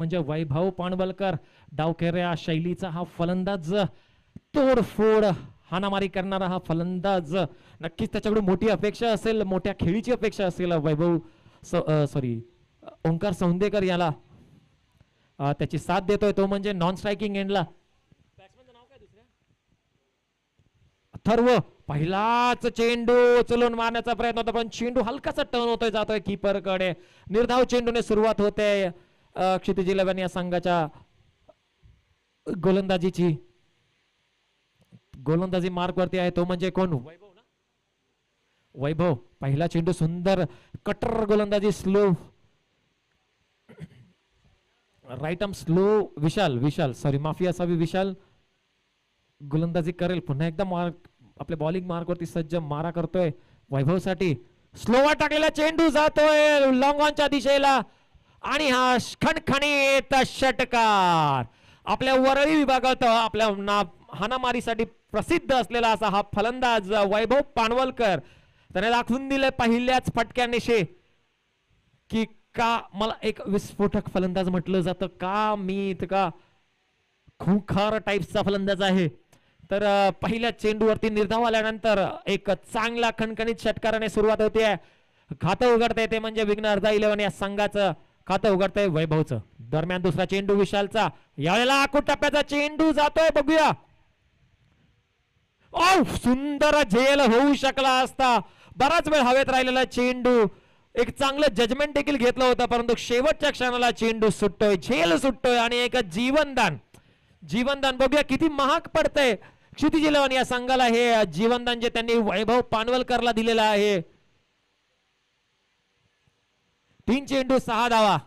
म्हणजे वैभव पाणवलकर डावखेऱ्या शैलीचा हा फलंदाज, तोडफोड हाणामारी करणारा हा फलंदाज. नक्कीच त्याच्याकडे मोठी अपेक्षा असेल, मोठ्या खेळीची अपेक्षा असेल वैभव सॉरी ओंकार सौंदेकर याला. त्याची साथ देतोय तो म्हणजे नॉन स्ट्रायकिंग एंडला बॅट्समनचं नाव काय दुसऱ्या अथर्व. पहिलाच चेंडू उचलून मारण्याचा प्रयत्न होता पण चेंडू हलकासा टर्न होतोय, जातोय कीपर कडे. निर्धाव चेंडूने सुरुवात होते क्षितिज 11 या संघाच्या गोलंदाजीची. गोलंदाजी मार्क वरती आहे तो म्हणजे कोण, वैभव ना. वैभव पहिला चेंडू सुंदर कटर गोलंदाजी, स्लो राईट आर्म स्लो. विशाल विशाल सॉरी माफी असावी, विशाल गोलंदाजी करेल पुन्हा एकदा. मार्क आपल्या बॉलिंग मार्क वरती सज्ज, मारा करतोय वैभव साठी. स्लोवर टाकलेला चेंडू जातोय लॉंग ऑनच्या दिशेला आणि हा खणखणीत षटकार. आपल्या वरळी विभागात आपल्या हाणामारीसाठी प्रसिद्ध असलेला असा हा फलंदाज वैभव पाणवलकर, त्याने दाखवून दिले पहिल्याच फटक्यानिशी की का मला एक विस्फोटक फलंदाज म्हटलं जातं, का मी इतका खुंखार टाईपचा फलंदाज आहे. तर पहिल्या चेंडूवरती निर्धाव आल्यानंतर एक चांगला खणखणीत षटकाराने सुरुवात होते. खातं उघडतंय ते म्हणजे विघ्नहर्ता 11 या संघाचं खातं उघडतंय वैभवचं. दरम्यान दुसरा चेंडू विशालचा, यावेळेला आखूट टप्प्याचा चेंडू जातोय, बघूया. सुंदर झेल होऊ शकला असता, बराच वेळ हवेत राहिलेला चेंडू, एक चांगलं जजमेंट देखील घेतलं होतं परंतु शेवटच्या क्षणाला चेंडू सुटतोय, झेल सुटतोय आणि एक जीवनदान. जीवनदान बघूया किती महाग पडतंय क्षितिज 11 या संघाला हे जीवनदान जे त्यांनी वैभव पाणवलकरला दिलेलं आहे. 3 चेंडू 6 धावा.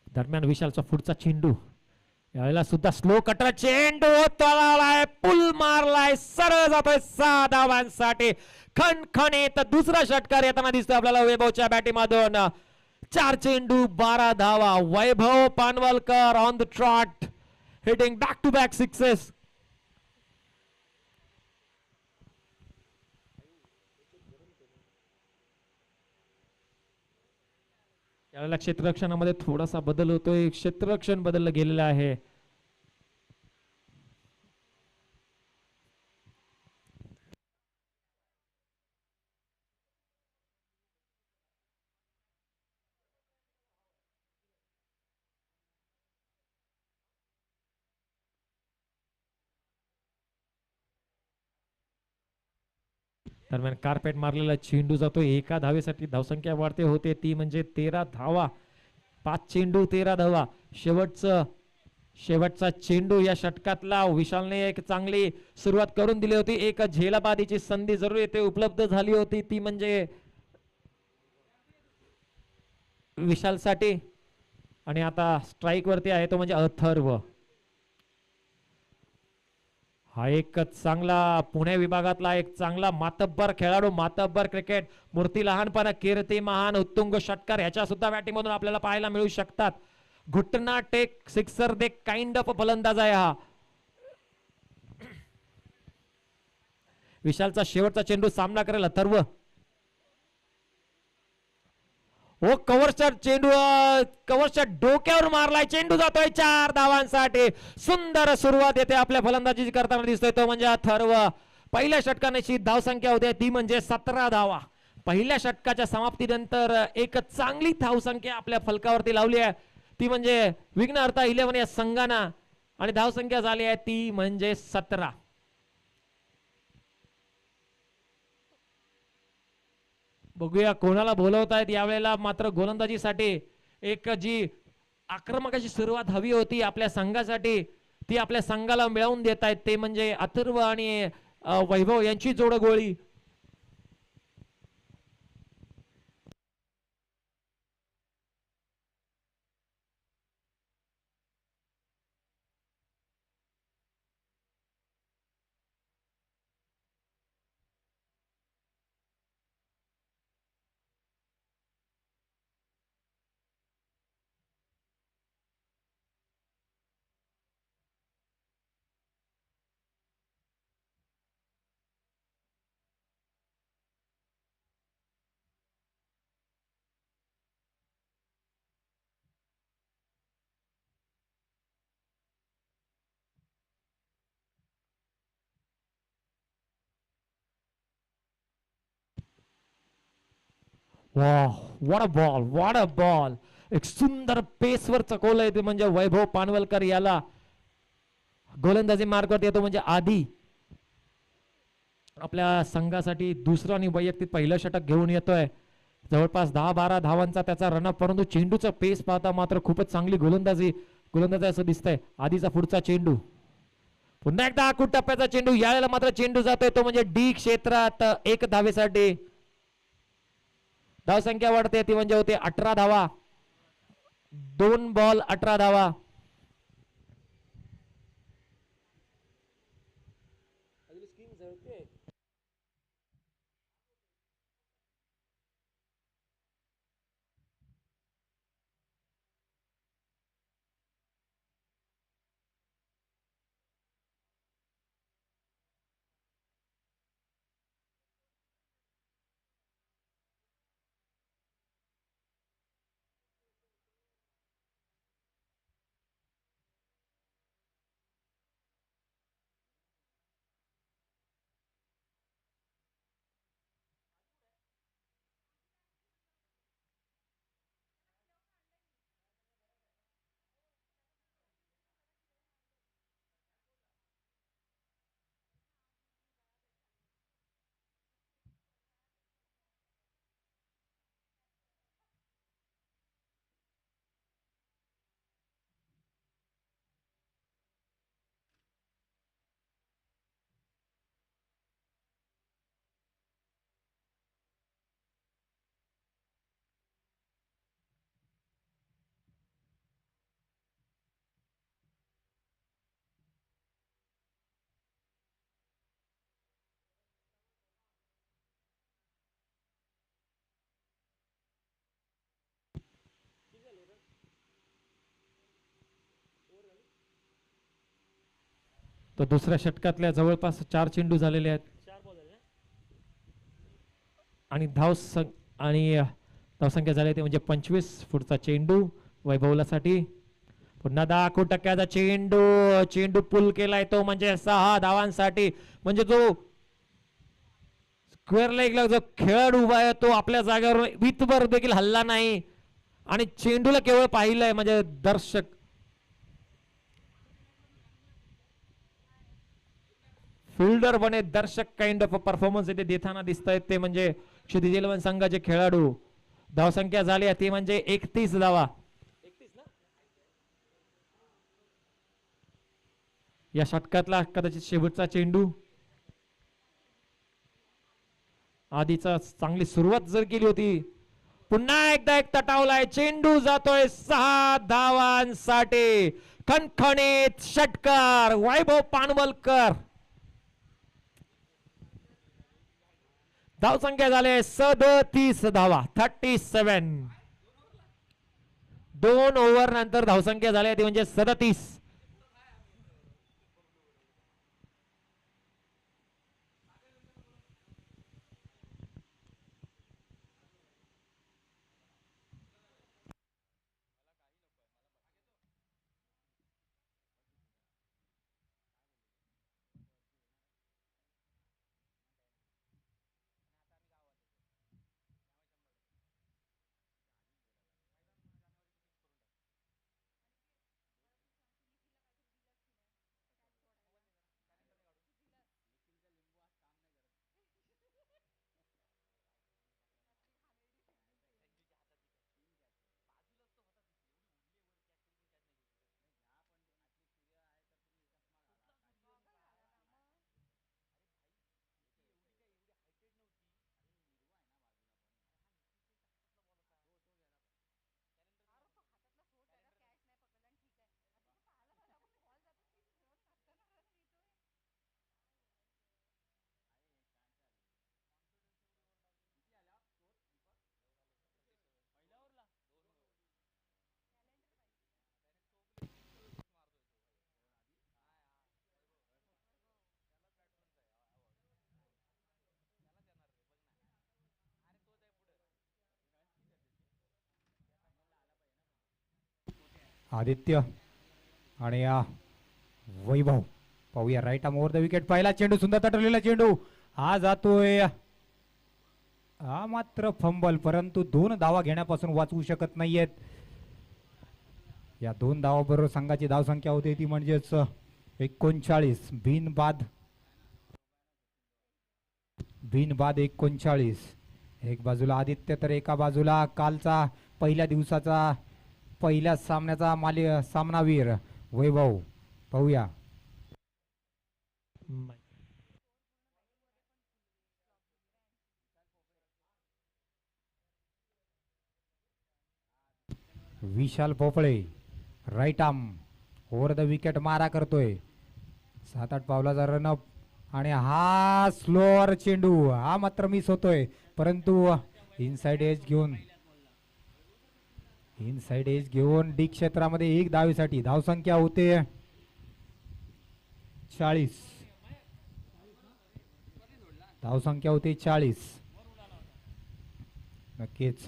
दरम्यान विशालचा पुढचा चेंडू, यावेळेला सुद्धा स्लो कटर चेंडू तळालाय, पुल मारलाय, सरळ जातोय 6 धावांसाठी. खणखणीत दुसरा षटकार येताना दिसतोय आपल्याला वैभवच्या बॅटीमधून. 4 चेंडू 12 धावा. Vaibhav Panwalkar on the trot, hitting back to back sixes. यावेळेला क्षेत्ररक्षणामध्ये थोडासा बदल होतोय, क्षेत्ररक्षण बदललं गेलेलं आहे. दरम्यान कार्पेट मारलेला चेंडू जातो, एका धावेसाठी धावसंख्या वाढते होते ती म्हणजे 13 धावा. 5 चेंडू 13 धावा. शेवटचा चेंडू या षटकातला विशालने एक चांगली सुरुवात करून दिली होती. एक झेलाबादीची संधी जरूर येथे उपलब्ध झाली होती, ती म्हणजे विशालसाठी. आणि आता स्ट्राईक वरती आहे तो म्हणजे अथर्व. हा एक चांगला पुणे विभागातला एक चांगला मातब्बर खेळाडू, मातब्बर क्रिकेट मूर्ती, लहानपणा कीर्ती महान, उत्तुंग षटकार ह्याच्या सुद्धा बॅटिंगमधून आपल्याला पाहायला मिळू शकतात. घुटना टेक सिक्सर दे काइंड ऑफ फलंदाज आहे हा. विशालचा शेवटचा चेंडू सामना करेल अथर्व. हो कव्हरच्या चेंडू, कव्हरच्या डोक्यावर मारलाय, चेंडू जातोय 4 धावांसाठी. सुंदर सुरुवात येते आपल्या फलंदाजी करताना दिसतोय तो म्हणजे अथर्व. पहिल्या षटकाची धावसंख्या होते ती म्हणजे 17 धावा. पहिल्या षटकाच्या समाप्तीनंतर एक चांगली धावसंख्या आपल्या फलकावरती लावली आहे, ती म्हणजे विघ्नहर्ता 11 या संघाना, आणि धावसंख्या झाली आहे ती म्हणजे 17. बघूया कोणाला बोलवतायत यावेळेला. मात्र गोलंदाजीसाठी एक जी आक्रमक अशी सुरुवात हवी होती आपल्या संघासाठी, ती आपल्या संघाला मिळवून देत आहेत ते म्हणजे अथर्व आणि वैभव यांची जोडगोळी. वाह, what a ball, what a ball. एक सुंदर पेसवर चकवलंय ते म्हणजे वैभव पानवलकर याला गोलंदाजी मार्गावर येतो म्हणजे आधी आपल्या संघासाठी दुसरं आणि वैयक्तिक पहिलं षटक घेऊन येतोय. जवळपास 10-12 धावांचा त्याचा रनअप, परंतु चेंडूचा पेस पाहता मात्र खूपच चांगली गोलंदाजी असं दिसतंय. आधीचा पुढचा चेंडू, पुन्हा एकदा आखूड टप्प्याचा चेंडू, यावेळेला मात्र चेंडू जातोय तो म्हणजे डी क्षेत्रात. एक धावेसाठी धावसंख्या वाढते ती म्हणजे होते 18 धावा. 2 बॉल 18 धावा. तर दुसऱ्या षटकातल्या जवळपास 4 चेंडू झालेले आहेत आणि धावसंख्या झाली ते म्हणजे 25. पुढचा चेंडू वैभवलासाठी, पुन्हा 10 टक्क्याचा चेंडू. चेंडू पुल केलाय तो म्हणजे 6 धावांसाठी. म्हणजे जो स्क्वेअर लेगला जो खेळाडू उभा आहे तो आपल्या जागेवर वितभर देखील हल्ला नाही आणि चेंडूला केवळ पाहिलंय. म्हणजे दर्शक फिल्डर बने दर्शक काइंड ऑफ परफॉर्मन्स इथे देताना दिसत आहेत ते म्हणजे क्षितिज इलेव्हन संघाचे खेळाडू. धावसंख्या झाली आहे ती म्हणजे 31 धावा. या षटकातला कदाचित शेवटचा चेंडू. आधीचा चांगली सुरुवात जर केली होती, पुन्हा एकदा एक तटावलाय चेंडू, जातोय 6 धावांसाठी. खणखणीत षटकार वैभव पानवलकर. धावसंख्या झाले 37 धावा, 37. 2 ओव्हर नंतर धावसंख्या झाली ती म्हणजे 37. आदित्य आणि वैभव पाहूया. Right arm over the wicket. पहिला चेंडू, सुंदर तटलेला चेंडू, हा जातोय हा मात्र फंबल, परंतु 2 धावा घेण्यापासून वाचवू शकत नाहीयेत. या 2 धावाबरोबर संघाची धावसंख्या होते ती म्हणजेच 39. बिनबाद 39. एक बाजूला आदित्य तर एका बाजूला कालचा पहिल्या दिवसाचा पहिल्या सामन्याचा सामनावीर वैभव. पाहूया. Vishal Popale right arm over the wicket मारा करतोय. 7-8 पावलाचा रनअप आणि हा स्लोअर चेंडू हा मात्र मिस होतोय, परंतु इनसाइड एज घेऊन डी क्षेत्रामध्ये 1 धावेसाठी धावसंख्या होते 40. धावसंख्या होते 40. नक्कीच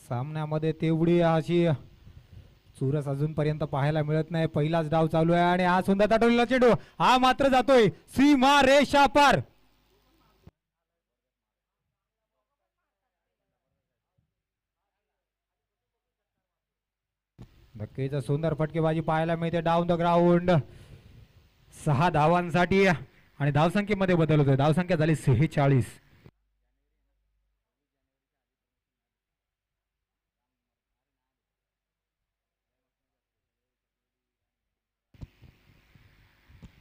सामन्यामध्ये तेवढी अशी चुरस अजूनपर्यंत पाहायला मिळत नाही. पहिलाच डाव चालू आहे आणि हा सुंदर ताटवलेला चेंडू हा मात्र जातोय सीमा रेषा पार. नक्कीच सुंदर फटकेबाजी पाहायला मिळते डाऊन द ग्राउंड. 6 धावांसाठी आणि धावसंख्येमध्ये बदल होतोय. धावसंख्या झाली 46.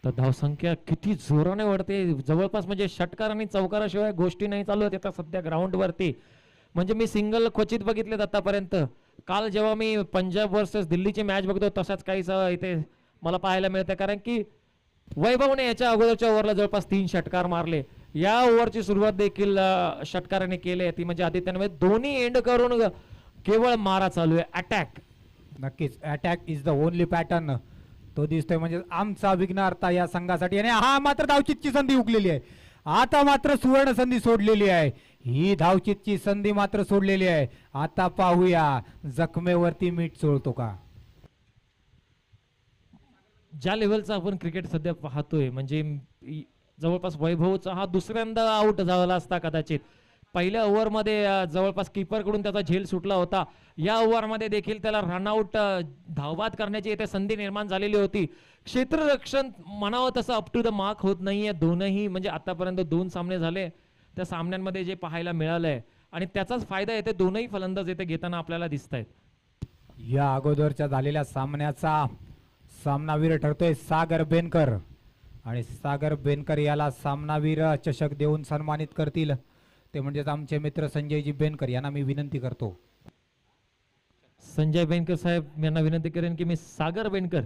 तर धावसंख्या किती जोराने वाढते. जवळपास म्हणजे षटकार आणि चौकाराशिवाय गोष्टी नाही चालू आहेत आता सध्या ग्राउंड वरती. म्हणजे मी सिंगल क्वचित बघितलेत आतापर्यंत. काल जेव्हा मी पंजाब वर्सेस दिल्लीची मॅच बघतो तसाच काहीसा इथे मला पाहायला मिळतं, कारण की वैभवने याच्या अगोदरच्या ओव्हरला जवळपास 3 षटकार मारले. या ओव्हरची सुरुवात देखील षटकाराने केली ती म्हणजे आदित्यने. दोन्ही एंड करून केवळ मारा चालू आहे, अटॅक. नक्कीच attack is the only pattern तो दिसतोय, म्हणजे आमचा विघ्नहर्ता या संघासाठी. आणि हा मात्र धावचितची संधी हुकलेली आहे. आता मात्र सुवर्ण संधी सोडलेली आहे. ही धावचितची संधी मात्र सोडलेली आहे. आता पाहूया जखमेवरती मीठ चोळतो का. ज्या लेवलचा आपण क्रिकेट सध्या पाहतोय म्हणजे जवळपास वैभवचा हा दुसऱ्यांदा आउट झाला असता कदाचित. पहिल्या ओव्हरमध्ये जवळपास कीपरकडून त्याचा झेल सुटला होता. या ओव्हरमध्ये देखील त्याला रनआउट धावबाद करण्याची इथे संधी निर्माण झालेली होती. क्षेत्ररक्षण म्हणावं तसं अप टू द मार्क होत नाहीये. दोनही म्हणजे आतापर्यंत 2 सामने झाले त्या सामन्यांमध्ये जे पाहायला मिळालंय आणि त्याचाच फायदा येते दोनही फलंदाज इथे घेताना आपल्याला दिसत आहेत. या अगोदरच्या झालेल्या सामन्याचा सामनावीर ठरतोय सागर बेनकर आणि सागर बेनकर याला सामनावीर चषक देऊन सन्मानित करतील ते म्हणजेच आमचे मित्र संजयजी बेनकर यांना मी विनंती करतो. संजय बेनकर साहेब यांना विनंती करेन की मी सागर बेनकर,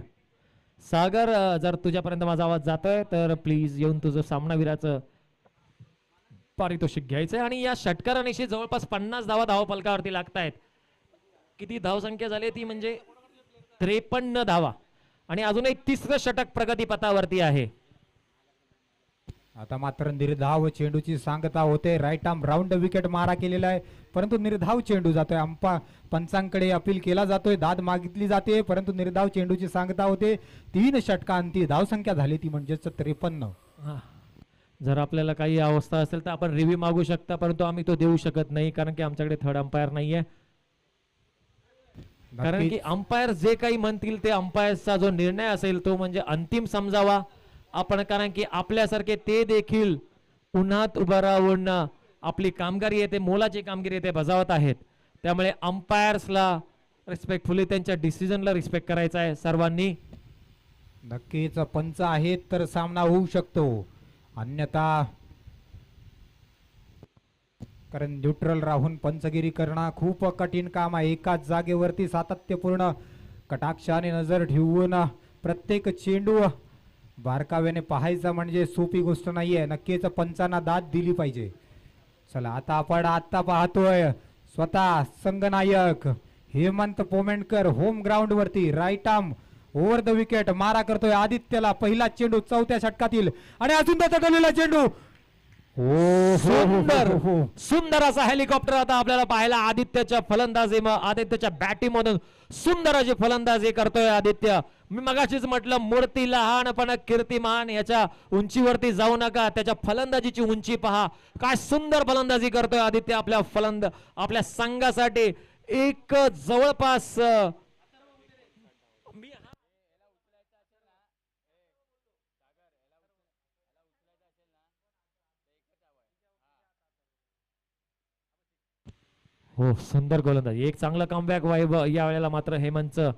सागर जर तुझ्यापर्यंत माझा आवाज जातोय तर प्लीज येऊन तुझं सामनावीराचं पारितोषिक घ्यायचंय. आणि या षटकारानिशी जवळपास 50 धावा धावफलकावरती लागतायत. किती धावसंख्या झाली ती म्हणजे 53 धावा आणि अजून एक 3रं षटक प्रगतीपथावरती आहे. आता मात्र निर्धाव चेंडूची सांगता होते. राईट आर्म राऊंड विकेट मारा केलेला आहे, परंतु निर्धाव चेंडू जातोय. पंचांकडे अपील केला जातोय, दाद मागितली जाते, परंतु निर्धाव चेंडूची सांगता होते. 3 षटकांती धावसंख्या झाली ती म्हणजेच 53. जर आपल्याला काही अवस्था असेल तर आपण रिव्ह्यू मागू शकता, परंतु आम्ही तो देऊ शकत नाही कारण की आमच्याकडे थर्ड अंपायर नाहीये. कारण की अंपायर जे काही म्हणतील ते अंपायरचा जो निर्णय असेल तो म्हणजे अंतिम समजावा आपण, कारण की आपल्यासारखे ते देखील उन्हात उभं राहून आपली कामगिरी येते, मोलाची कामगिरी येते बजावत आहेत. त्यामुळे अंपायर्सला रिस्पेक्टफुली त्यांच्या डिसिजनला रिस्पेक्ट करायचा आहे सर्वांनी. नक्कीच पंच आहेत तर सामना होऊ शकतो, अन्यथा कारण न्यूट्रल राहून पंचगिरी करणं खूप कठीण काम आहे. एकाच जागेवरती सातत्यपूर्ण कटाक्षाने नजर ठेवून प्रत्येक चेंडू बारकाव्याने पाहायचा म्हणजे सोपी गोष्ट नाहीये. नक्कीच पंचांना दाद दिली पाहिजे. चला आता आपण पाहतोय स्वतः संघनायक हेमंत पोमेंडकर होम ग्राउंड वरती right arm over the wicket मारा करतोय आदित्यला. पहिला चेंडू 4थ्या षटकातील आणि अजून त्याचा चढलेला चेंडू सुंदर हो. सुंदर असा हेलिकॉप्टर आता आपल्याला पाहायला आदित्यच्या फलंदाजी आदित्यच्या बॅटिंग मधून सुंदर अशी फलंदाजी करतोय आदित्य. मी मगाशीच म्हटलं मूर्ती लहान पण कीर्तिमान, याच्या उंचीवरती जाऊ नका, त्याच्या फलंदाजीची उंची पहा. काय सुंदर फलंदाजी करतोय आदित्य आपल्या संघासाठी. एक जवळपास हो सुंदर गोलंदाजी, एक चांगला कमबॅक वाईब या वेळेला मात्र हेमंतचं.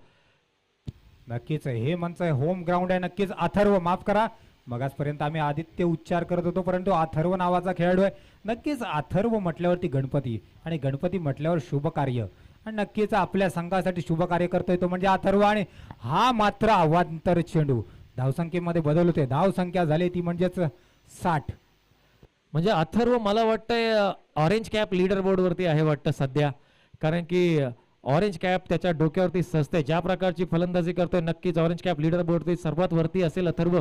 नक्कीच हे मंच होम ग्राउंड आहे. नक्कीच अथर्व, माफ करा मगासपर्यंत आम्ही आदित्य उच्चार करत होतो परंतु अथर्व नावाचा खेळाडू आहे. नक्कीच अथर्व म्हटल्यावरती गणपती, आणि गणपती म्हटल्यावर शुभ कार्य, आणि नक्कीच आपल्या संघासाठी शुभ कार्य करतोय तो म्हणजे अथर्व. आणि हा मात्र अवांतर चेंडू, धावसंख्येमध्ये बदल होते. धावसंख्या झाली ती म्हणजेच 60. म्हणजे अथर्व मला वाटतंय ऑरेंज कॅप लीडर बोर्ड वरती आहे वाटतं सध्या, कारण की ऑरेंज कॅप त्याच्या डोक्यावरती सजते. ज्या प्रकारची फलंदाजी करतोय नक्कीच ऑरेंज कॅप लीडर बोर्ड सर्वात वरती असेल अथर्व.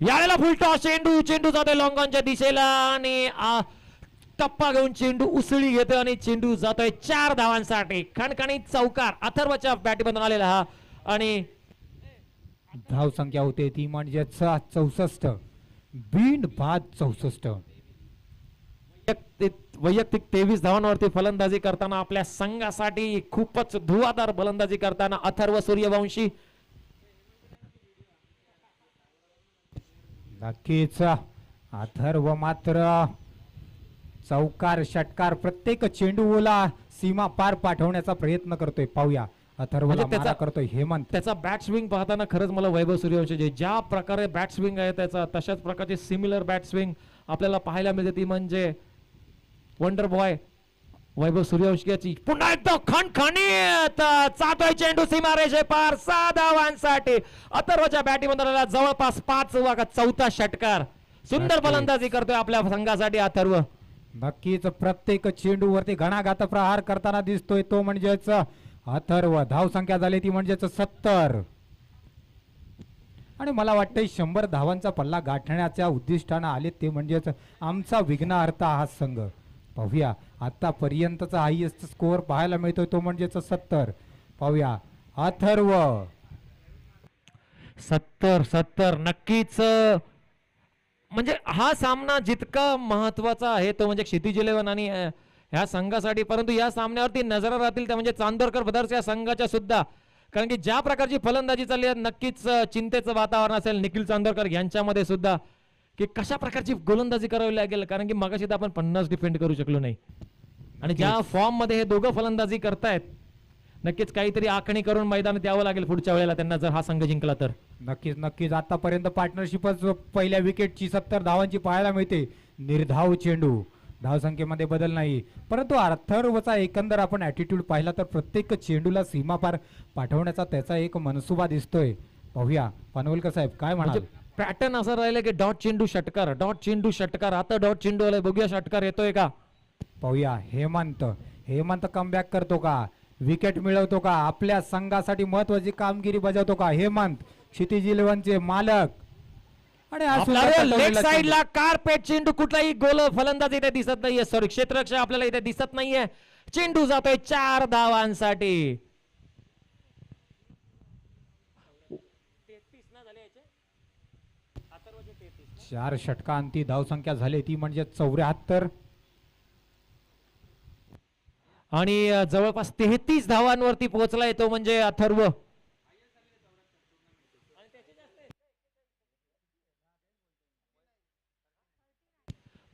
यावेळेला फुलटॉस चेंडू जातोय लॉंगॉनच्या दिशेला आणि टप्पा घेऊन चेंडू उसळी घेतोय आणि चेंडू जातोय 4 धावांसाठी. खणखणीत चौकार अथर्वच्या बॅटमधून आलेला हा. आणि धावसंख्या होते ती म्हणजेच 64, बिन बाद 64. वैयक्तिक 23 धावांवरती फलंदाजी करताना आपल्या संघासाठी खूपच धुवाधार फलंदाजी करताना अथर्व सूर्यवंशी. नक्कीच अथर्व मात्र चौकार षटकार प्रत्येक चेंडूला सीमा पार पाठवण्याचा प्रयत्न करतोय. पाहूया अथर्वला म्हणजे मारा करतोय हेमंत. त्याचा बॅट स्विंग पाहताना खरंच मला वैभव सूर्यवंशी ज्या प्रकारे बॅट स्विंग आहे त्याचा, तशाच प्रकारची सिमिलर बॅट स्विंग आपल्याला पाहायला मिळते ती म्हणजे वंडर बॉय वैभव सूर्यवंशी. पुन्हा एकदा खणखणीत चातोय चेंडू सीमारेषे पार 6 धावांसाठी. अथर्वच्या बॅटिंगमध्ये जवळपास 5वा का 4था षटकार. सुंदर फलंदाजी करतोय आपल्या संघासाठी अथर्व. नक्कीच प्रत्येक चेंडूवरती घणाघात प्रहार करताना दिसतोय तो म्हणजेच अथर्व. धावसंख्या झाली ती म्हणजेच 70. आणि मला वाटतंय 100 धावांचा पल्ला गाठण्याच्या उद्दिष्टानं आले ते म्हणजेच आमचा विघ्नहर्ता हा संघ. पाहूया आतापर्यंतचा हायएस्ट स्कोअर पाहायला मिळतोय तो म्हणजेच 70. पाहूया अथर्व 70 नक्कीच. म्हणजे हा सामना जितका महत्वाचा आहे तो म्हणजे क्षितिज 11 आणि ह्या संघासाठी, परंतु या सामन्यावरती नजर राहतील त्या म्हणजे चांदोरकर ब्रदर्स या संघाच्या सुद्धा, कारण की ज्या प्रकारची फलंदाजी चालली आहे नक्कीच चिंतेचं वातावरण असेल निखिल चांदोरकर यांच्यामध्ये सुद्धा, की कशा प्रकारची गोलंदाजी करावी लागेल, कारण की मगाशी तर आपण 50 डिफेंड करू शकलो नाही. आणि ज्या फॉर्म मध्ये हे दोघं फलंदाजी करतायत नक्कीच काहीतरी आखणी करून मैदानात यावं लागेल पुढच्या वेळेला त्यांना, जर हा संघ जिंकला तर. नक्कीच आतापर्यंत पार्टनरशिपच पहिल्या विकेटची 70 धावांची पाहायला मिळते. निर्धाव चेंडू, धावसंख्येमध्ये बदल नाही, परंतु अथर्वचा एकंदर आपण ऍटिट्यूड पाहिला तर प्रत्येक चेंडूला सीमापार पाठवण्याचा त्याचा एक मनसुबा दिसतोय. पाहूया पानवलकर साहेब काय म्हणाल. पॅटर्न असं राहिलं की डॉट चेंडू षटकार, डॉट चेंडू षटकार. आता डॉट चेंडू आलाय, बघूया षटकार येतोय का. पाहूया हेमंत कमबॅक करतो का, विकेट मिळवतो का, आपल्या संघासाठी महत्वाची कामगिरी बजावतो का हेमंत, क्षितिज 11चे मालक. आणि लेग साइडला कारपेट चेंडू, कुठलाही गोल फलंदाज इथे दिसत नाहीये, सॉरी क्षेत्ररक्षक आपल्याला इथे दिसत नाहीये. चेंडू जातोय 4 धावांसाठी. 4 षटकांती धावसंख्या झाली ती म्हणजे 74. आणि जवळपास 33 धावांवरती पोहोचलाय तो म्हणजे अथर्व.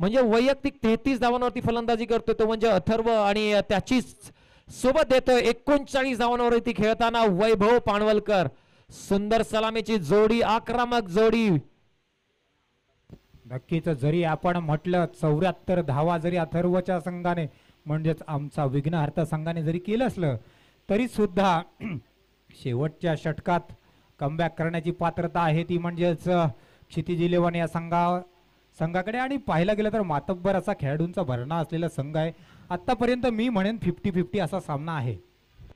म्हणजे वैयक्तिक 33 धावांवरती फलंदाजी करतोय तो म्हणजे अथर्व, आणि त्याची सोबत देतोय 39 धावांवरती खेळताना वैभव पाणवलकर. सुंदर सलामीची जोडी, आक्रमक जोडी. नक्कीच जरी आपण म्हटलं 74 धावा जरी अथर्वच्या संघाने म्हणजेच आमचा विघ्नहर्ता संघाने जरी केलं असलं तरी सुद्धा शेवटच्या षटकात कमबॅक करण्याची पात्रता आहे ती म्हणजेच क्षितिज 11 या संघाकडे. आणि पाहायला गेलं तर मातब्बर असा खेळाडूंचा भरणा असलेला संघ आहे. आतापर्यंत मी म्हणेन 50-50 असा सामना आहे.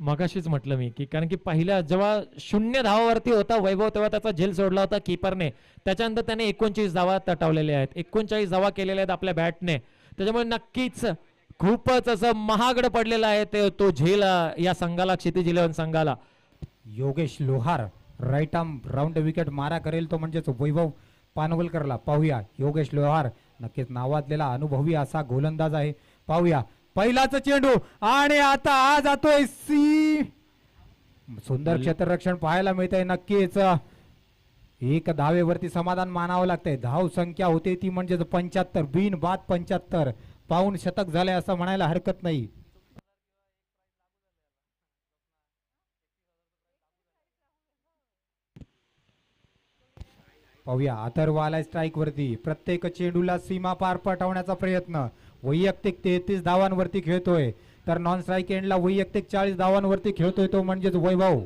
मगाशीच म्हटलं मी की कारण की पहिल्या जेव्हा 0 धावावरती होता वैभव तेव्हा त्याचा झेल सोडला होता कीपरने. त्याच्यानंतर त्याने 39 धावा तटवलेल्या आहेत, 39 धावा केलेल्या आहेत आपल्या बॅटने. त्याच्यामुळे नक्कीच खूपच असं महागडं पडलेलं आहे ते तो झेल या संघाला, क्षितिज 11 संघाला. योगेश लोहार राईट आर्म राऊंड विकेट मारा करेल तो म्हणजेच वैभव पानवलकरला. पाहूया योगेश लोहार नक्कीच नावाजलेला अनुभवी असा गोलंदाज आहे. पाहूया पहिलाच चेंडू आणि आता हा जातोय सी. सुंदर क्षेत्ररक्षण पाहायला मिळतंय. नक्कीच एक धावेवरती समाधान मानावं लागतंय. धाव संख्या होते ती म्हणजे 75, बिन बाद 75, पाऊण शतक झाले असं म्हणायला हरकत नाही. पाहूया अथर्व आलाय स्ट्राईक वरती. प्रत्येक चेंडूला सीमा पार पटवण्याचा प्रयत्न. वैयक्तिक 33 धावांवरती खेळतोय तर नॉन स्ट्राईक एंडला वैयक्तिक 40 धावांवरती खेळतोय तो म्हणजेच वैभव.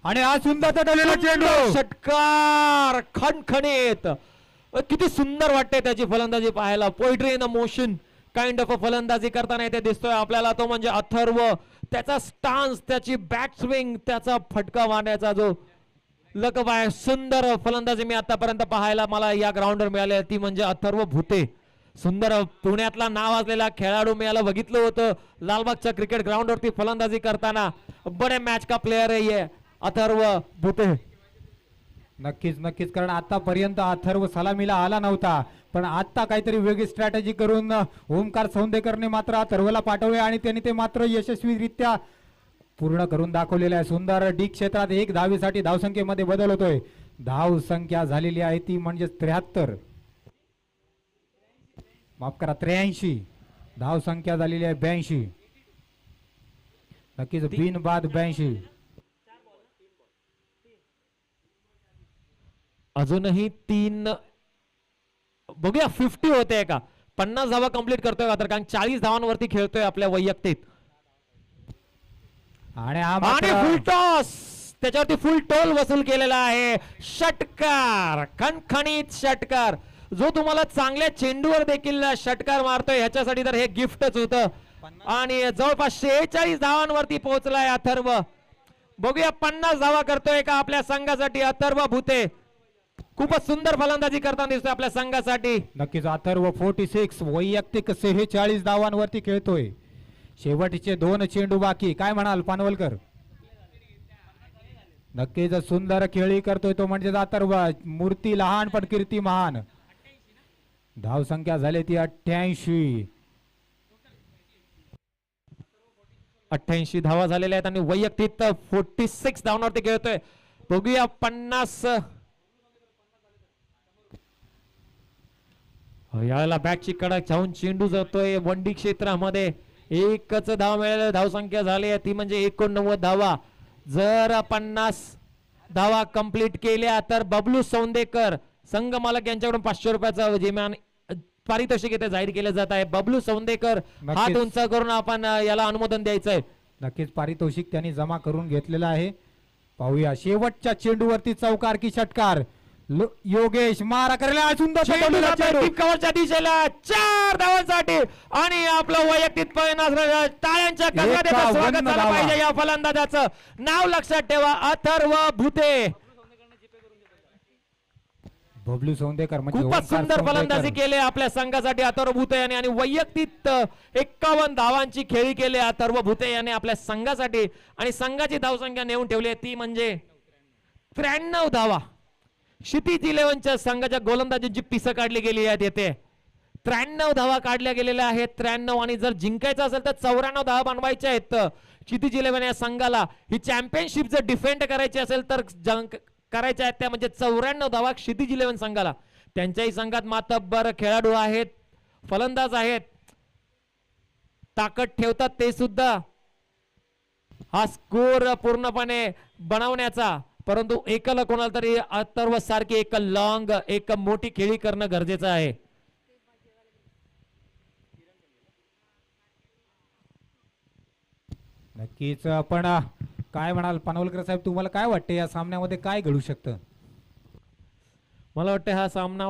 आणि हा सुंदर तटलेला चेंडू. षटकार खणखणीत. किती सुंदर वाटते त्याची फलंदाजी पाहायला. Poetry in motion kind of फलंदाजी करताना इथे दिसतोय आपल्याला तो म्हणजे अथर्व. त्याचा स्टान्स, त्याची बॅक स्विंग, त्याचा फटका मारण्याचा जो लकब आहे, सुंदर फलंदाजी मी आतापर्यंत पाहायला मला या ग्राउंडवर मिळाली ती म्हणजे अथर्व भुते. सुंदर पुण्यातला नाव असलेला खेळाडू मी याला बघितलं होतं लालबागच्या क्रिकेट ग्राउंडवरती फलंदाजी करताना. बडे मॅच का प्लेयर आहे ये अथर्व भुते. नक्कीच नक्कीच, कारण आतापर्यंत अथर्व सलामीला आला नव्हता, पण आता काहीतरी वेगळी स्ट्रॅटेजी करून ओमकार सौंदेकरने मात्र अथर्वला पाठवले आणि त्यांनी ते मात्र यशस्वीरित्या पूर्ण करून दाखवलेलं आहे. सुंदर डी क्षेत्रात एक धावेसाठी धावसंख्येमध्ये बदल होतोय. धाव संख्या झालेली आहे ती म्हणजे 73, माफ करा 83. धाव संख्या झालेली आहे 82. नक्कीच बिन बाद 82. अजूनही 3 बघूया 50 होते का, 50 धावा कंप्लीट करतोय का, तर कारण 40 धावांवरती खेळतोय आपल्या वैयक्तिक. आणि हा आणि फुल टॉस, त्याच्यावरती फुल टोल वसूल केलेला आहे. षटकार, खणखणीत षटकार. जो तुम्हाला चांगल्या चेंडूवर देखील षटकार मारतोय ह्याच्यासाठी तर हे गिफ्टच होतं. आणि जवळपास 46 धावांवरती पोहोचलाय अथर्व. बघूया 50 धावा करतोय का आपल्या संघासाठी अथर्व भुते. खूपच सुंदर फलंदाजी करताना दिसतोय आपल्या संघासाठी. नक्कीच अथर्व 46 वैयक्तिक 46 धावांवरती खेळतोय. शेवटचे 2 चेंडू बाकी. काय म्हणाल पानवलकर? नक्कीच सुंदर खेळी करतोय तो म्हणजे अथर्व. मूर्ती लहान पण कीर्ती महान. धाव संख्या झाली ती 88. 88 धावा झालेल्या आहेत आणि वैयक्तिक 46 धावांवरती खेळतोय. बघूया 50. यावेळेला बॅटची कडक जाऊन चेंडू जातोय वंडी क्षेत्रामध्ये. एकच धाव मिळालेली धाव संख्या झाली आहे ती म्हणजे 89 धावा. जर 50 धावा कंप्लीट केल्या तर बबलू सौंदेकर संघ मालक यांच्याकडून 500 रुपयाचा विमान पारितोषिक इथे जाहीर केले जात आहे. बबलू सौंदेकर हात उंच करून आपण याला अनुमोदन द्यायचं आहे. नक्कीच पारितोषिक त्यांनी जमा करून घेतलेलं आहे. पाहूया शेवटच्या चेंडूवरती चौकार की षटकार. योगेश मारा करायला सुंदर कव्हरच्या दिशेला 4 धावांसाठी आणि आपलं वैयक्तिक टाळ्यांच्या गजरात स्वागत झालं पाहिजे या फलंदाजाचं. नाव लक्षात ठेवा अथर्व भुते. बबलू सौंदेकर खूपच सुंदर फलंदाजी केली आपल्या संघासाठी अथर्व भुते यांनी आणि वैयक्तिक 51 धावांची खेळी केली अथर्व भुते यांनी आपल्या संघासाठी. आणि संघाची धावसंख्या नेऊन ठेवली ती म्हणजे 93 धावा. क्षितिज 11च्या संघाच्या गोलंदाजींची पिसं काढली गेली आहेत येथे. 93 धावा काढल्या गेलेल्या आहेत. 93 आणि जर जिंकायचं असेल तर 94 धावा बनवायच्या आहेत क्षितिज 11 या संघाला. ही चॅम्पियनशिप जर डिफेंड करायची असेल तर करायच्या आहेत त्या म्हणजे 94 धावा क्षितिज 11 संघाला. त्यांच्याही संघात मातब्बर खेळाडू आहेत, फलंदाज आहेत, ताकद ठेवतात ते सुद्धा हा स्कोर पूर्णपणे बनवण्याचा. परंतु एकला कोणाला तरी अथर्व सारखी एक लॉंग एक मोठी खेळी करणं गरजेचं आहे. नक्कीच. पण काय म्हणाल पानवलकर साहेब, तुम्हाला काय वाटतं या सामन्यामध्ये काय घडू शकतं? मला वाटतं हा सामना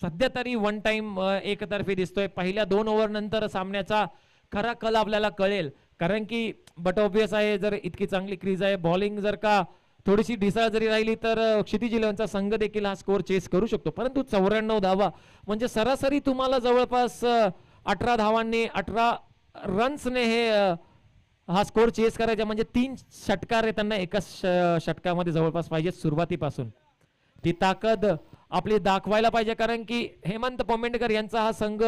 सध्या तरी वन टाइम एकतर्फी दिसतोय. पहिल्या 2 ओव्हर नंतर सामन्याचा खरा कल आपल्याला कळेल, कारण की बट ऑब्विस आहे, जर इतकी चांगली क्रीज आहे, बॉलिंग जर का थोडीशी ढिसाळ जरी राहिली तर क्षितिज इलेव्हनचा संघ देखील हा स्कोर चेस करू शकतो. परंतु 94 धावा म्हणजे सरासरी तुम्हाला जवळपास 18 धावांनी 18 रन्सने हे हा स्कोर चेस करायचा, म्हणजे 3 षटकार त्यांना एकाच षटकामध्ये जवळपास पाहिजे सुरुवातीपासून. ती ताकद आपली दाखवायला पाहिजे, कारण की हेमंत पोमेंडकर यांचा हा संघ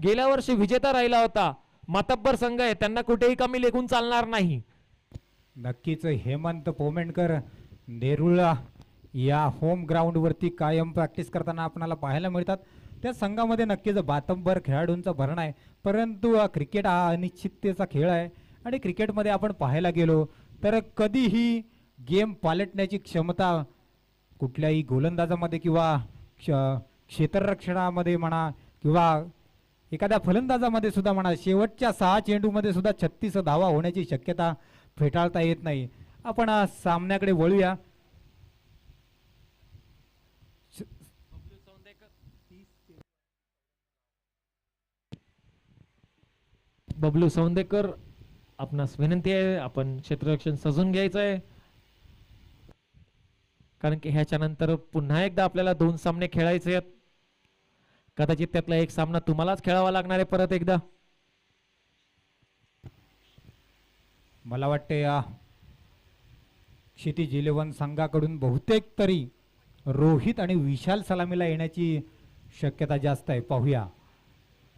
गेल्या वर्षी विजेता राहिला होता. मातब्बर संघ आहे, त्यांना कुठेही कमी लेखून चालणार नाही. नक्कीच हेमंत पोमेंडकर नेरुळ या होम ग्राउंड वरती कायम प्रॅक्टिस करताना आपल्याला पाहायला मिळतात. त्या संघामध्ये नक्कीच बातंबर खेळाडूंचा भरणा आहे, परंतु क्रिकेट हा अनिश्चिततेचा खेळ आहे आणि क्रिकेटमध्ये आपण पाहायला गेलो तर कधीही गेम पालटण्याची क्षमता कुठल्याही गोलंदाजामध्ये किंवा क्षेत्ररक्षणामध्ये म्हणा किंवा एखाद्या फलंदाजामध्ये सुद्धा म्हणा, शेवटच्या 6 चेंडूमध्ये सुद्धा 36 धावा होण्याची शक्यता फेटाळता येत नाही. आपण सामन्याकडे वळूया. बबलू सौंदेकर, आपणास विनंती आहे, आपण क्षेत्ररक्षण सजून घ्यायचं आहे, कारण की ह्याच्या नंतर पुन्हा एकदा आपल्याला 2 सामने खेळायचे आहेत. कदाचित त्यातला एक सामना तुम्हालाच खेळावा लागणार आहे परत एकदा. मला वाटते क्षितिज इलेव्हन संघाकडून बहुतेक तरी रोहित आणि विशाल सलामीला येण्याची शक्यता जास्त आहे. पाहूया.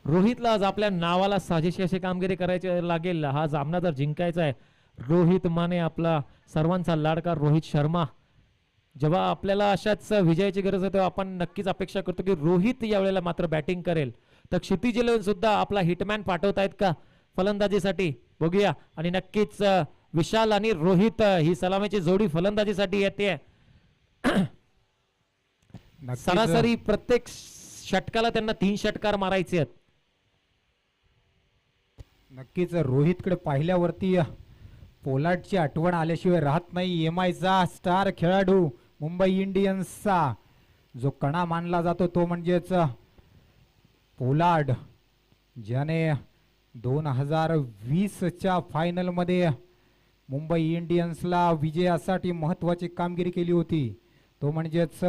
रोहितला आज आपल्या नावाला साजेशी अशी कामगिरी करायची लागेल. हा सामना जर जिंकायचा आहे, रोहित माने, आपला सर्वांचा लाडका रोहित शर्मा, जेव्हा आपल्याला अशाच विजयाची गरज आहे तेव्हा आपण नक्कीच अपेक्षा करतो की रोहित यावेळेला मात्र बॅटिंग करेल. तर क्षितिज इलेव्हन सुद्धा आपला हिटमॅन पाठवतायत का फलंदाजीसाठी, बघूया. आणि नक्कीच विशाल आणि रोहित ही सलामीची जोडी फलंदाजीसाठी येते. सरासरी प्रत्येक षटकाला त्यांना 3 षटकार मारायचे आहेत. नक्कीच रोहितकडे पाहिल्यावरती पोलार्डची आठवण आल्याशिवाय राहत नाही. MIचा स्टार खेळाडू मुंबई इंडियन्सचा जो कणा मानला जातो तो म्हणजेच पोलार्ड, ज्याने 2020च्या फायनलमध्ये मुंबई इंडियन्सला विजयासाठी महत्त्वाची कामगिरी केली होती, तो म्हणजेच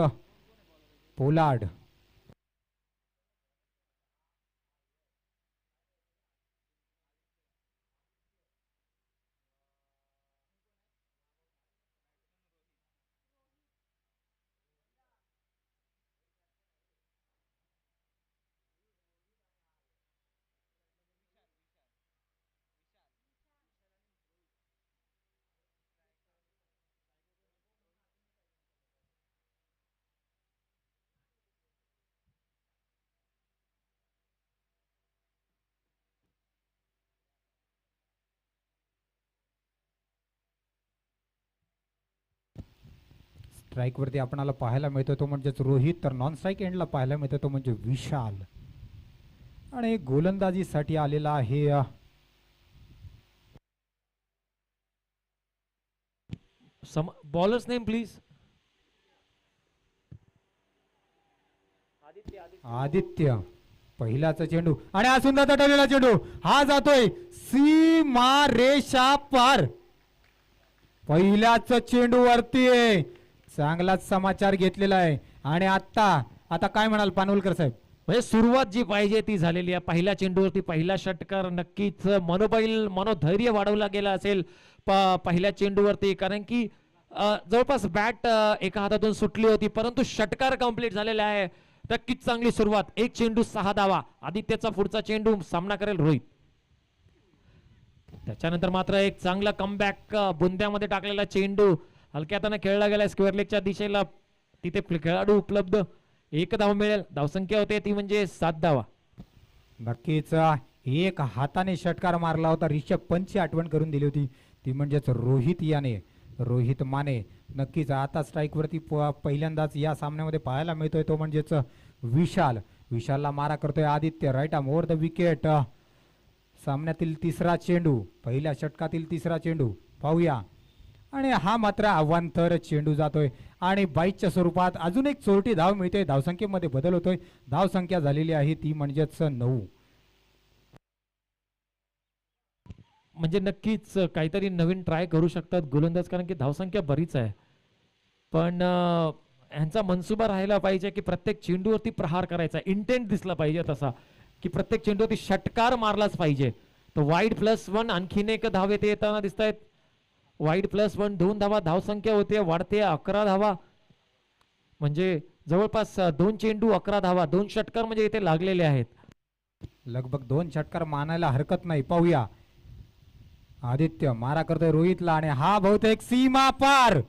पोलार्ड. स्ट्राईक वरती आपणाला पाहायला मिळतो तो म्हणजेच रोहित, तर नॉन स्ट्राईक एंडला पाहायला मिळतो तो म्हणजे विशाल. आणि गोलंदाजीसाठी आलेला आहे बॉलर्स नेम प्लीज. आदित्य. पहिलाचा चेंडू आणि हा सुंदर तटवलेला चेंडू, हा जातोय सीमा रेषा पार. पहिल्याच चेंडू वरती आहे, चांगलाच समाचार घेतलेला आहे. आणि आता काय म्हणाल पानवलकर साहेब? म्हणजे सुरुवात जी पाहिजे ती झालेली आहे. पहिल्या चेंडूवरती पहिला षटकार, नक्कीच मनोधैर्य वाढवला गेला असेल पहिल्या चेंडूवरती, कारण की जवळपास बॅट एका हातातून सुटली होती, परंतु षटकार कंप्लीट झालेला आहे. नक्कीच चांगली सुरुवात. 1 चेंडू 6 धावा. आदित्यचा पुढचा चेंडू सामना करेल रोहित. त्याच्यानंतर मात्र एक चांगला कमबॅक, बुंद्यामध्ये टाकलेला चेंडू हलक्या हाताने खेळला गेला स्क्वेअर लेगच्या दिशेला. तिथे खेळाडू उपलब्ध, 1 धाव मिळेल. धावसंख्या होते ती म्हणजे 7 धावा. नक्कीच एक हाताने षटकार मारला होता, रिषभ पंतची आठवण करून दिली होती, ती म्हणजेच रोहित माने. नक्कीच आता स्ट्राईक वरती पहिल्यांदाच या सामन्यामध्ये पाहायला मिळतोय तो म्हणजेच विशालला मारा करतोय Aditya. Right arm over the wicket. सामन्यातील 3रा चेंडू, पहिल्या षटकातील 3रा चेंडू. पाहूया आणि हा मात्र अवांतर चेंडू जातोय आणि बाईकच्या स्वरूपात अजून एक चोरटी धाव मिळते. धावसंख्येमध्ये बदल होतोय. धावसंख्या झालेली आहे ती म्हणजेच 9. म्हणजे नक्कीच काहीतरी नवीन ट्राय करू शकतात गोलंदाज, कारण की धावसंख्या बरीच आहे. पण ह्यांचा मनसुबा राहायला पाहिजे की प्रत्येक चेंडूवरती प्रहार करायचा, इंटेंट दिसला पाहिजे तसा की प्रत्येक चेंडूवरती षटकार मारलाच पाहिजे. तर वाईड +1 आणखीन एक धाव येते येताना दिसत आहेत. वाईड +1 2 धावा धावसंख्या होते, वाढते 11 धावा. म्हणजे जवळपास 2 चेंडू 11 धावा, 2 षटकार म्हणजे इथे लागलेले आहेत. लगभग 2 षटकार मानायला हरकत नाही. पाहूया आदित्य मारा करतोय रोहितला आणि हा बहुतेक सीमा पार.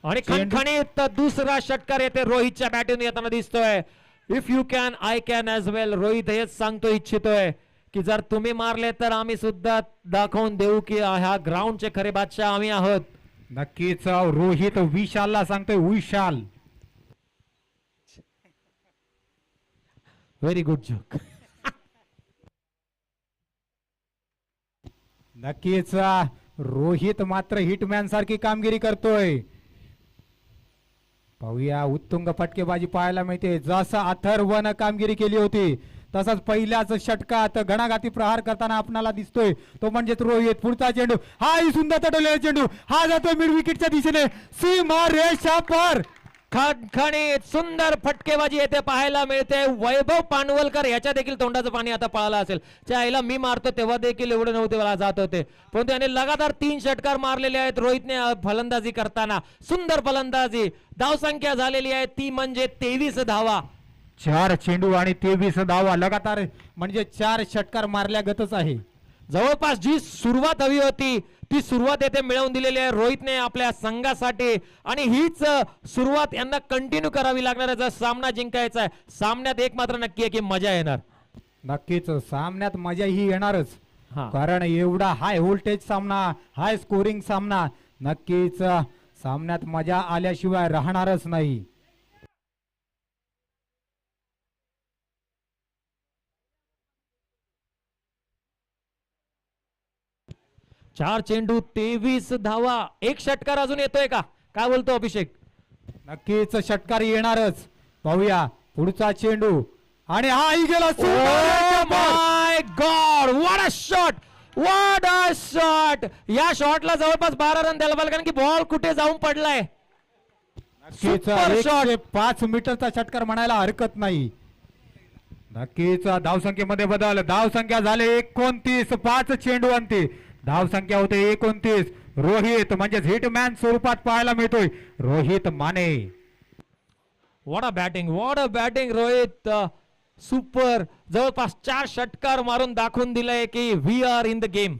आणि खणखणीत दुसरा षटकार येते रोहितच्या बॅटून येताना दिसतोय. If you can I can as well. Rohit हेच सांगतो इच्छितोय की जर तुम्ही मारले तर आम्ही सुद्धा दाखवून देऊ की ह्या ग्राउंडचे खरे बादशाह आम्ही आहोत. नक्कीच रोहित विशालला सांगतोय विशाल. Very good joke. नक्कीच रोहित मात्र हिटमॅन सारखी कामगिरी करतोय. पाहूया उत्तुंग फटकेबाजी पाहायला मिळते. जसं अथर्वनं कामगिरी केली होती तसाच पहिल्याच षटकात घणाघाती प्रहार करताना आपणाला दिसतोय तो म्हणजेच रोहित. पुढचा चेंडू हाही सुंदर तटवलेला चेंडू हा जातोय मिड विकेटच्या दिशेने सीमा रेषा पार. खणखणीत सुंदर फटकेबाजी येथे पाहायला मिळते. वैभव पानवलकर याच्या देखील तोंडाचं पाणी आता पळालं असेल. त्याला मी मारतो तेव्हा देखील एवढे नव्हते मला जात होते, पण त्याने लगातार 3 षटकार मारलेले आहेत रोहितने फलंदाजी करताना. सुंदर फलंदाजी. धावसंख्या झालेली आहे ती म्हणजे 23 धावा. 4 चेंडू आणि 23 धावा लगातार म्हणजे 4 षटकार मारल्यागतच आहे. जवळपास जी सुरुवात हवी होती ती सुरुवात येथे मिळवून दिलेली आहे रोहितने आपल्या संघासाठी. आणि हीच सुरुवात यांना कंटिन्यू करावी लागणार आहे जर सामना जिंकायचा आहे. सामन्यात एक मात्र नक्की आहे की मजा येणार. नक्कीच सामन्यात मजा ही येणारच, हा. कारण एवढा हाय व्होल्टेज सामना, हाय स्कोरिंग सामना, नक्कीच सामन्यात मजा आल्याशिवाय राहणारच नाही. चार चेंडू 23 धावा. एक षटकार अजून येतोय का, काय बोलतो अभिषेक? नक्कीच षटकार येणारच. पाहूया पुढचा चेंडू आणि हाही गेला. My god, what a shot, what a shot. या शॉटला जवळपास 12 रन द्यायला पाहिजे कारण की बॉल कुठे जाऊन पडलाय. नक्कीच Super shot. 105 मीटरचा षटकार म्हणायला हरकत नाही. नक्कीच धावसंख्येमध्ये बदल. धावसंख्या झाले 29. 5 चेंडू अंती धावसंख्या होते 29. रोहित म्हणजेच हिटमॅन स्वरूपात पाहायला मिळतोय Rohit Mane. What a batting, what a batting Rohit. Super. जवळपास 4 षटकार मारून दाखवून दिलंय की we are in the game.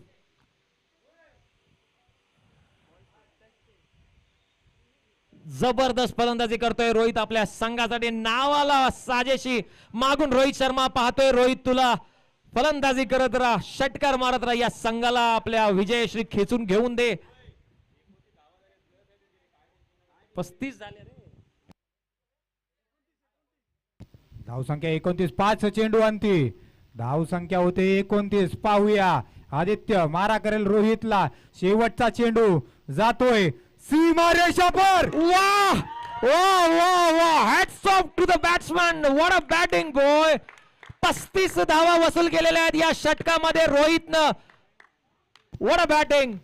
जबरदस्त फलंदाजी करतोय रोहित आपल्या संघासाठी. नावाला साजेशी मागून रोहित शर्मा पाहतोय. रोहित तुला फलंदाजी करत राहा, षटकार मारत राहा, या संघाला आपल्या विजयश्री खेचून घेऊन दे. 35 झाले रे. धावसंख्या 29. 5 चेंडू अंती धावसंख्या होते 29. पाहूया आदित्य मारा करेल रोहितला. शेवटचा चेंडू जातोय सीमा रेषा पर. वाह वाह वाह वाह, hats off to the batsman. What a batting boy. 35 धावा वसूल केलेल्या आहेत या षटकामध्ये रोहितनं. What a batting.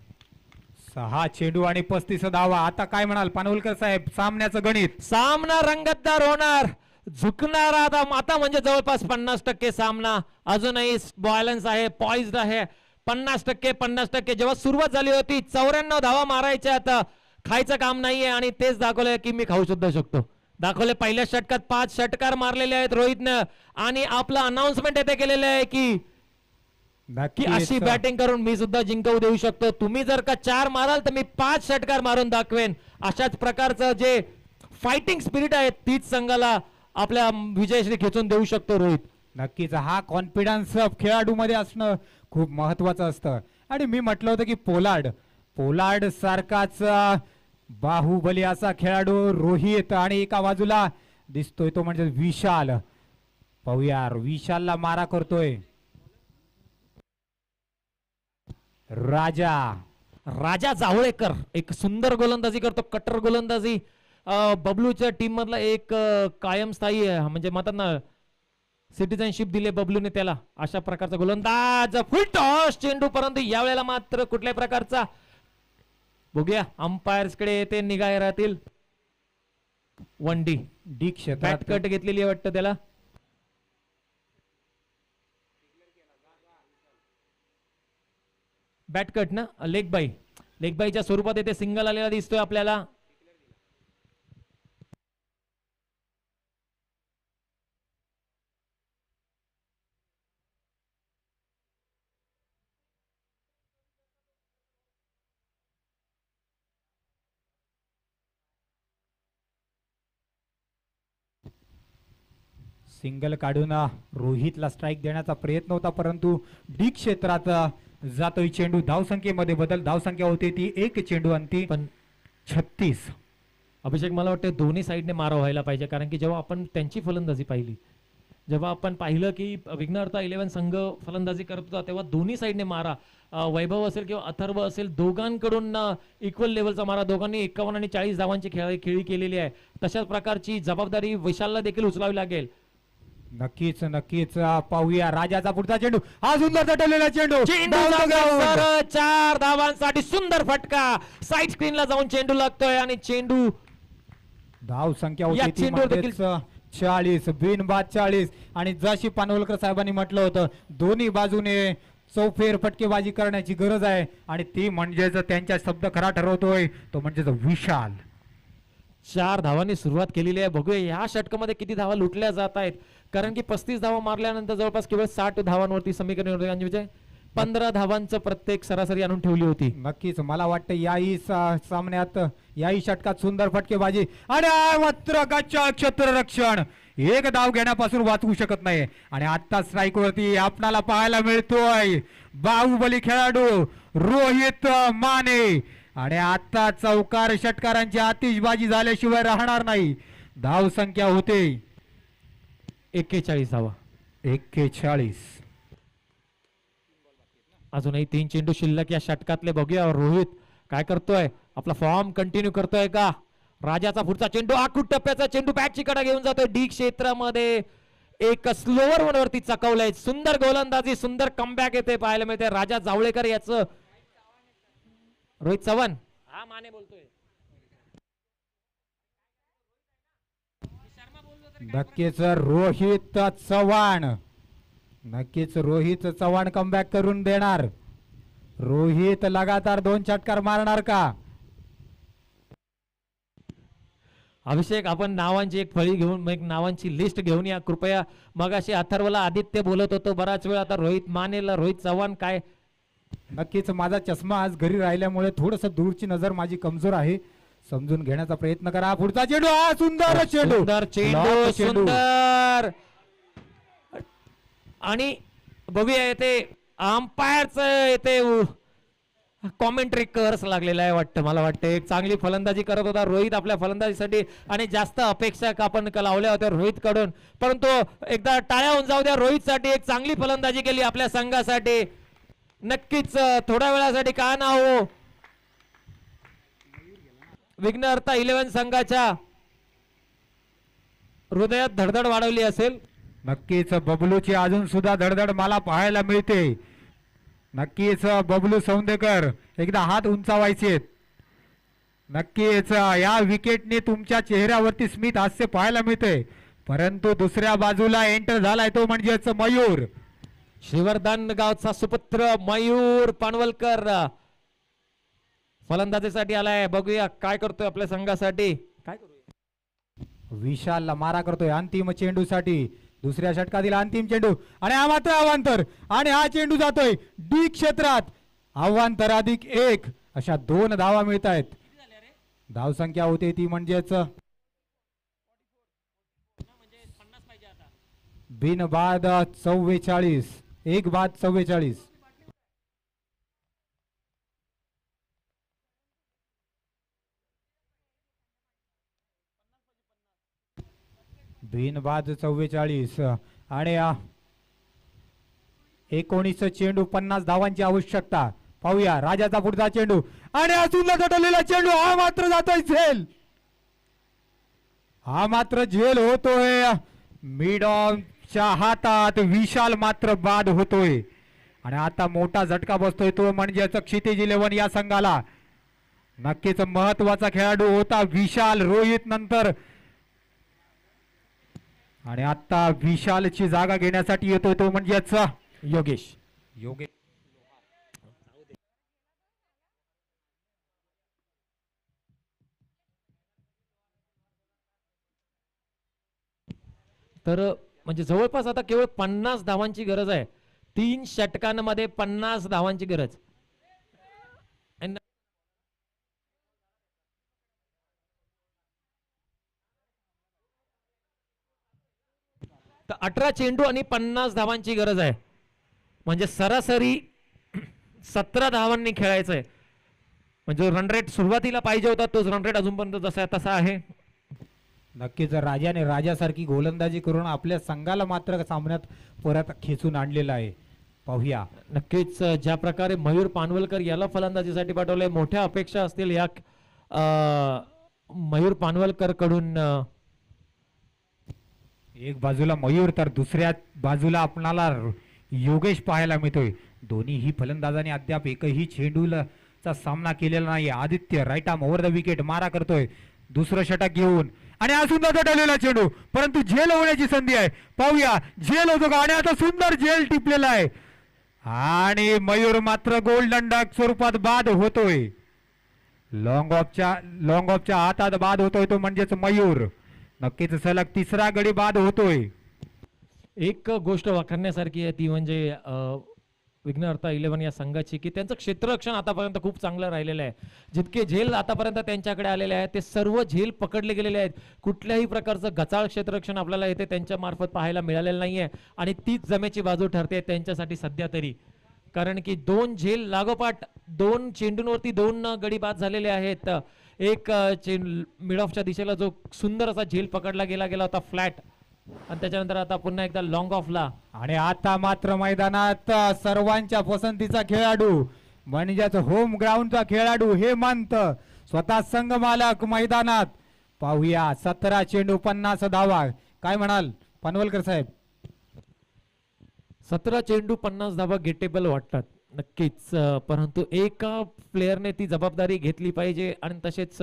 6 चेंडू आणि 35 धावा. आता काय म्हणाल पानवलकर साहेब, सामन्याचं गणित? सामना रंगतदार होणार. झुकणारा आता म्हणजे जवळपास 50% सामना. अजूनही बॅलन्स आहे, पॉइज्ड आहे. 50% 50%. जेव्हा सुरुवात झाली होती 94 धावा मारायच्या, आता खायचं काम नाहीये आणि तेच दाखवलंय की मी खाऊ सुद्धा शकतो. दाखवले पहिल्या षटकात 5 षटकार मारलेले आहेत रोहितनं आणि आपलं अनाउन्समेंट येथे केलेलं आहे की अशी बॅटिंग करून मी सुद्धा जिंकवू देऊ शकतो. तुम्ही जर का 4 माराल तर मी 5 षटकार मारून दाखवेन. अशाच प्रकारचं जे फायटिंग स्पिरिट आहे तीच संघाला आपल्या विजयश्री खेचून देऊ शकतो रोहित. नक्कीच हा कॉन्फिडन्स खेळाडू मध्ये असणं खूप महत्वाचं असतं. आणि मी म्हटलं होतं की पोलार्ड सारखाच बाहुबली असा खेळाडू रोहित, आणि एका बाजूला दिसतोय तो म्हणजे विशाल. पाहूया विशालला मारा करतोय राजा. राजा जावळेकर एक सुंदर गोलंदाजी करतो, कट्टर गोलंदाजी. बबलूच्या टीम मधला एक कायमस्थायी म्हणजे म्हणतात ना सिटीजनशिप दिले बबलूने त्याला, अशा प्रकारचा गोलंदाज. फुल टॉस चेंडू, परंतु यावेळेला मात्र कुठल्याही प्रकारचा, बघूया अंपायर्स कडे ते निगाह राहतील. वन डी डी क्षेत्रात बॅट कट घेतलेली आहे वाटतं त्याला. बॅट कट ना, लेग बाईच्या स्वरूपात येथे सिंगल आलेला दिसतोय आपल्याला. सिंगल काढून रोहितला स्ट्राईक देण्याचा प्रयत्न होता, परंतु डी क्षेत्रात जातोय चेंडू. धावसंख्येमध्ये बदल, धावसंख्या होती ती 1 चेंडू अंती पण 36. अभिषेक मला वाटतं दोन्ही साईडने मारा व्हायला पाहिजे, कारण की जेव्हा आपण त्यांची फलंदाजी पाहिली, जेव्हा आपण पाहिलं की विघ्नहर्ता 11 संघ फलंदाजी करत होता, तेव्हा दोन्ही साईडने मारा, वैभव असेल किंवा अथर्व असेल, दोघांकडून इक्वल लेवलचा मारा, दोघांनी 51 आणि 40 धावांची खेळी केलेली आहे. तशाच प्रकारची जबाबदारी विशालला देखील उचलावी लागेल. नक्कीच नक्कीच पाहूया राजाचा पुढचा चेंडू. हा सुंदर तटलेला चेंडू. चेंडू जागेवर 4 धावांसाठी सुंदर फटका, साईड स्क्रीनला जाऊन चेंडू लागतोय आणि चेंडू धाव संख्या या होती ती चेंडूवर देखील 40 बिनबाद 40. आणि जशी पानवलकर साहेबांनी म्हटलं होतं, दोन्ही बाजूने चौफेर फटकेबाजी करण्याची गरज आहे, आणि ती म्हणजेच त्यांचा शब्द खरा ठरवतोय तो म्हणजेच विशाल. 4 धावांनी सुरुवात केलेली आहे. बघूया या षटकामध्ये किती धावा लुटल्या जात आहेत, कारण की 35 धावा मारल्यानंतर जवळपास केवळ 60 धावांवरती समीकरण होते आणि विजय 15 धावांचं प्रत्येक सरासरी आणून ठेवली होती. नक्कीच मला वाटतं याही सामन्यात, याही षटकात सुंदर फटकेबाजी. आणि मात्र गच्चा क्षेत्ररक्षण एक धाव घेण्यापासून वाचवू शकत नाही. आणि आता स्ट्राईक वरती आपणाला पाहायला मिळतोय बाहुबली खेळाडू रोहित माने. आणि आता चौकार षटकारांची आतिषबाजी झाल्याशिवाय राहणार नाही. धाव संख्या होते 41 धावा. 41. अजूनही 3 चेंडू शिल्लक या षटकातले. बघूया रोहित काय करतोय, आपला फॉर्म कंटिन्यू करतोय का. राजाचा पुढचा चेंडू, आखूट टप्प्याचा चेंडू बॅटची कडा घेऊन जातोय. डी क्षेत्रामध्ये एक स्लोवर वन वरती चकवलंय. सुंदर गोलंदाजी, सुंदर कमबॅक येते पाहायला मिळते. राजा जावळेकर याचं, रोहित चव्हाण हा माने बोलतोय. नक्कीच रोहित चव्हाण, नक्कीच रोहित चव्हाण कमबॅक करून देणार. रोहित लगातार 2 षटकार मारणार का. अभिषेक आपण नावांची एक फळी घेऊन, एक नावांची लिस्ट घेऊन या कृपया. मगाशी अथर्वला आदित्य बोलत होतो बराच वेळ, आता रोहित मानेला रोहित चव्हाण. काय नक्कीच माझा चष्मा आज घरी राहिल्यामुळे थोडस दूरची नजर माझी कमजोर आहे, समजून घेण्याचा प्रयत्न करा. पुढचा चेंडू, हा सुंदर चेंडू, सुंदर चेंडू, सुंदर. आणि बघूया येते अंपायरच येते कॉमेंट्री कर्स लागलेला आहे वाटतं. मला वाटतं एक चांगली फलंदाजी करत होता रोहित आपल्या फलंदाजीसाठी, आणि जास्त अपेक्षा आपण लावल्या होत्या रोहित कडून, परंतु एकदा टाळ्या होऊन जाऊ द्या. रोहित साठी एक चांगली फलंदाजी केली आपल्या संघासाठी. नक्कीच थोड्या वेळासाठी का ना हो, विघ्नहर्ता 11 संघाच्या हृदयात धडधड वाढवली असेल. नक्कीच बबलूची अजून सुद्धा धडधड मला पाहायला मिळते. नक्कीच बबलू सौंदेकर एकदा हात उंचावायचे. नक्कीच या विकेटने तुमच्या चेहऱ्यावरती स्मित हास्य पाहायला मिळते, परंतु दुसऱ्या बाजूला एंटर झालाय तो म्हणजेच मयूर. श्रीवर्धन गावचा सुपुत्र मयूर पानवलकर फलंदाजीसाठी आलाय. बघूया काय करतोय आपल्या संघासाठी. काय करूया, विशालला मारा करतोय अंतिम चेंडूसाठी. दुसऱ्या षटकातील अंतिम चेंडू, आणि हा मात्र अवांतर, आणि हा चेंडू जातोय डी क्षेत्रात. अवांतर अधिक 1 अशा 2 धावा मिळत आहेत. धाव संख्या होते ती म्हणजेच बिनबाद 44, 1 बाद 44. बिनबाद 44. आणि 19 चेंडू 50 धावांची आवश्यकता. पाहूया राजाचा पुढचा चेंडू आणि हा सुंदर झटवलेला चेंडू, हा मात्र जातोय झेल, हा मात्र झेल होतोय मिड ऑनच्या हातात. विशाल मात्र बाद होतोय आणि आता मोठा झटका बसतोय तो म्हणजे क्षितिज 11 या संघाला. नक्कीच महत्वाचा खेळाडू होता विशाल रोहित नंतर, आणि आता विशालची जागा घेण्यासाठी येतोय तो म्हणजेच योगेश. योगेश. तर म्हणजे जवळपास आता केवळ 50 धावांची गरज आहे. 3 षटकांमध्ये 50 धावांची गरज. And तर 18 चेंडू आणि 50 धावांची गरज आहे. म्हणजे सरासरी 17 धावांनी खेळायचं आहे. म्हणजे रन रेट सुरुवातीला पाहिजे होता तोच रन रेट अजूनपर्यंत जसा तसा आहे. नक्कीच राजाने राजासारखी गोलंदाजी करून आपल्या संघाला मात्र सामन्यात परत खेचून आणलेला आहे. पाहूया नक्कीच ज्या प्रकारे मयूर पानवलकर याला फलंदाजीसाठी पाठवले, मोठ्या अपेक्षा असतील या मयूर पानवलकर कडून. एक बाजूला मयूर तर दुसऱ्या बाजूला आपणाला योगेश पाहायला मिळतोय. दोन्ही ही फलंदाजांनी अद्याप एकही चेंडूचा सामना केलेला नाही. Aditya right arm over the wicket मारा करतोय दुसरं षटक घेऊन आणि हा सुंदर झटवलेला चेंडू, परंतु झेल होण्याची संधी आहे. पाहूया झेल होतो का, आणि आता सुंदर झेल टिपलेला आहे आणि मयूर मात्र गोल्डन डक स्वरूपात बाद होतोय. लॉंग ऑफच्या हातात बाद होतोय तो म्हणजेच मयूर. नक्कीच सलग तिसरा गडी बाद होतोय. एक गोष्ट वाखाणण्यासारखी आहे ती म्हणजे विघ्नहर्ता 11 या संघाची की त्यांचं क्षेत्ररक्षण आतापर्यंत खूप चांगलं राहिलेलं आहे. जितके झेल आतापर्यंत त्यांच्याकडे आलेले आहेत ते सर्व झेल पकडले गेलेले आहेत. कुठल्याही प्रकारचं गचाळ क्षेत्ररक्षण आपल्याला येथे त्यांच्या मार्फत पाहायला मिळालेलं नाहीये आणि तीच जमेची बाजू ठरते त्यांच्यासाठी सध्या तरी. कारण की 2 झेल लागोपाठ 2 चेंडूंवरती 2 गडी बाद झालेले आहेत. एक मिड ऑफच्या दिशेला जो सुंदर असा झेल पकडला गेला होता फ्लॅट, आणि त्याच्यानंतर आता पुन्हा एकदा लॉंग ऑफला. आणि आता मात्र मैदानात सर्वांच्या पसंतीचा खेळाडू म्हणजेच होम ग्राउंडचा खेळाडू हेमंत स्वतः संघ मालक मैदानात. पाहूया 17 चेंडू 50 धावा. काय म्हणाल पानवलकर साहेब? 17 चेंडू 50 धावा गेटेबल वाटतात नक्कीच, परंतु एका प्लेयरने ती जबाबदारी घेतली पाहिजे. आणि तसेच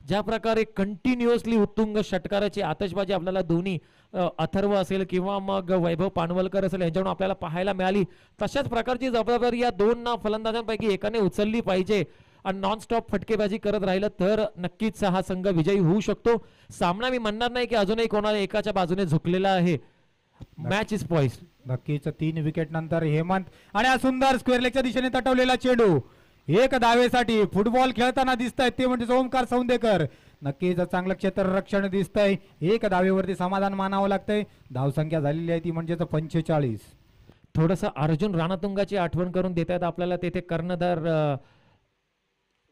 ज्या प्रकारे कंटिन्युअसली उत्तुंग षटकाराची आतषबाजी आपल्याला दोन्ही अथर्व असेल किंवा मग वैभव पानवलकर असेल यांच्याकडून आपल्याला पाहायला मिळाली, तशाच प्रकारची जबाबदारी या 2 फलंदाजांपैकी एकाने उचलली पाहिजे. आणि नॉनस्टॉप फटकेबाजी करत राहिलं तर नक्कीच हा संघ विजयी होऊ शकतो. सामना मी म्हणणार नाही की अजूनही कोणाला एकाच्या बाजूने झुकलेला आहे. Match is poised. नक्कीच 3 विकेट नंतर हेमंत आणि हा सुंदर स्क्वेअर लेगच्या दिशेने तटवलेला चेंडू एक धावेसाठी फुटबॉल खेळताना दिसतंय ते म्हणजे ओमकार सौंदेकर. नक्कीच चांगलं क्षेत्ररक्षण दिसतंय. एक धावेवरती समाधान मानावं लागतंय. धावसंख्या झालेली आहे ती म्हणजे 45. थोडस अर्जुन राणातुंगाची आठवण करून देत आहेत आपल्याला तेथे कर्णधार